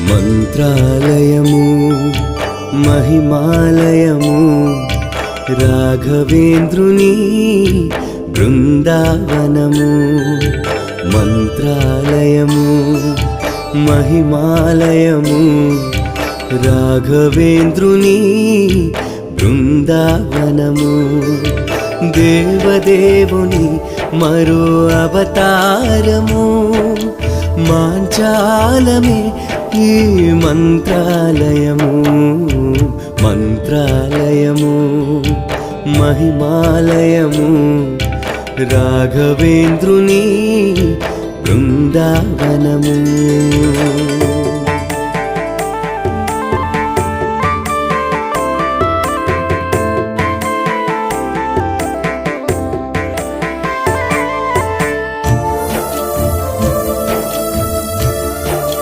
మంత్రాలయము మహిమాలయము రాఘవేంద్రుని బృందావనము. మంత్రాలయము మహిమాలయము రాఘవేంద్రుని బృందావనము. దేవదేవుని మరో అవతారము మాంచాలమే ఈ మంత్రాలయము. మంత్రాలయము మహిమాలయము రాఘవేంద్రుని బృందావనము.